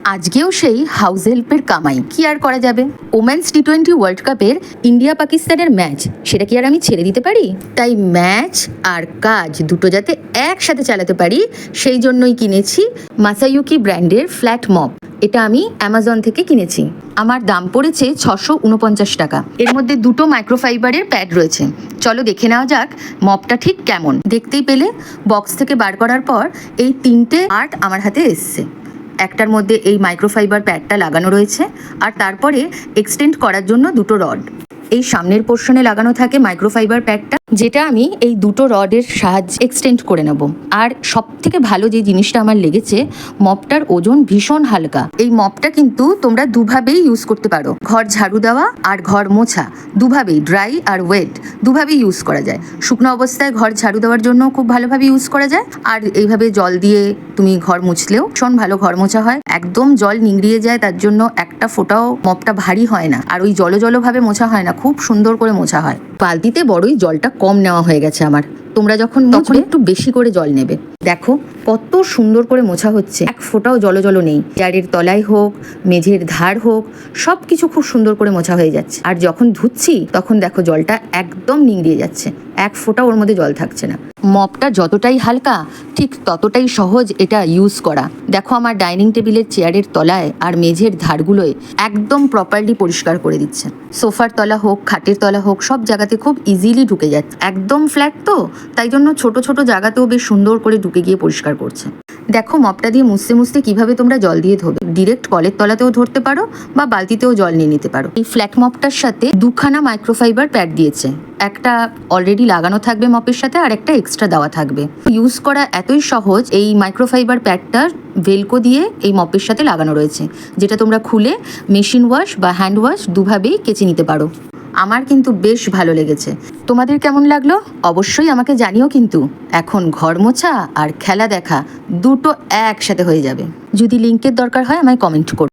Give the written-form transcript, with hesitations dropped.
আজকেও সেই হাউস হেল্পের কামাই, কি আর করা যাবে। ওমেন্স টি20 ওয়ার্ল্ড কাপের ইন্ডিয়া পাকিস্তানের ম্যাচ, সেটা কি আর আমি ছেড়ে দিতে পারি? তাই ম্যাচ আর কাজ দুটো যাতে একসাথে চালাতে পারি, সেই জন্যই কিনেছি মাসায়ুকি ব্র্যান্ডের ফ্ল্যাট মপ। এটা আমি অ্যামাজন থেকে কিনেছি। আমার দাম পড়েছে 649 টাকা। এর মধ্যে দুটো মাইক্রোফাইবারের প্যাড রয়েছে। চলো দেখে নেওয়া যাক মপটা ঠিক কেমন। দেখতেই পেলে বক্স থেকে বার করার পর এই তিনটে পার্ট আমার হাতে এসছে। একটার মধ্যে এই মাইক্রোফাইবার প্যাডটা লাগানো রয়েছে, আর তারপরে এক্সটেন্ড করার জন্য দুটো রড এই সামনের পোর্শনে লাগানো থাকে মাইক্রোফাইবার প্যাডটা, যেটা আমি এই দুটো রডের সাহায্যে এক্সটেন্ড করে নেব। আর সব থেকে ভালো যে জিনিসটা আমার লেগেছে, মপটার ওজন ভীষণ হালকা। এই মপটা কিন্তু তোমরা দুভাবেই ইউজ করতে পারো, ঘর ঝাড়ু দেওয়া আর ঘর মোছা দুভাবেই, ড্রাই আর ওয়েট দুভাবেই ইউজ করা যায়। শুকনো অবস্থায় ঘর ঝাড়ু দেওয়ার জন্য খুব ভালোভাবে ইউজ করা যায়, আর এইভাবে জল দিয়ে তুমি ঘর মুছলেও ভীষণ ভালো ঘর মোছা হয়। একদম জল নিংড়িয়ে যায়, তার জন্য একটা ফোঁটাও মপটা ভারী হয় না, আর ওই জল ভাবে মোছা হয় না, খুব সুন্দর করে মোছা হয়। বালতিতে বড়ই জলটা কম নেওয়া হয়ে গেছে আমার। তোমরা যখন তখন একটু বেশি করে জল নেবে। দেখো কত সুন্দর করে মোছা হচ্ছে, এক ফোঁটাও জল নেই। চেয়ারের তলায় হোক, মেঝের ধার হোক, সব কিছু খুব সুন্দর করে মোছা হয়ে যাচ্ছে। আর যখন ধুচ্ছি তখন দেখো জলটা একদম নিংড়িয়ে যাচ্ছে, এক ফোঁটা ওর মধ্যে জল থাকছে না। মপটা যতটাই হালকা, ঠিক ততটাই সহজ এটা ইউজ করা। দেখো আমার ডাইনিং টেবিলের চেয়ারের তলায় আর মেঝের ধারগুলোয় একদম প্রপারলি পরিষ্কার করে দিচ্ছে। সোফার তলা হোক, খাটের তলা হোক, সব জায়গাতে খুব ইজিলি ঢুকে যাচ্ছে। একদম ফ্ল্যাট তো, তাই জন্য ছোট ছোট জায়গাতেও বেশ সুন্দর করে ঢুকে গিয়ে পরিষ্কার করছে। দেখো মপটা দিয়ে মুছতে মুছতে কিভাবে তোমরা জল দিয়ে ধোবে। ডিরেক্ট কলের তলাতেও ধরতে পারো বা বালতিতেও জল নিয়ে নিতে পারো। এই ফ্ল্যাট মপটার সাথে দুখানা মাইক্রোফাইবার প্যাড দিয়েছে, একটা অলরেডি লাগানো থাকবে মপের সাথে, আর একটা এক্সট্রা দেওয়া থাকবে। ইউজ করা এতই সহজ। এই মাইক্রোফাইবার প্যাডটার ভেলকো দিয়ে এই মপের সাথে লাগানো রয়েছে, যেটা তোমরা খুলে মেশিন ওয়াশ বা হ্যান্ড ওয়াশ দুভাবেই কেচে নিতে পারো। আমার কিন্তু বেশ ভালো লেগেছে। তোমাদের কেমন লাগলো অবশ্যই আমাকে জানিও। কিন্তু এখন ঘর মোছা আর খেলা দেখা দুটো একসাথে হয়ে যাবে। যদি লিঙ্কের দরকার হয় আমায় কমেন্ট করো।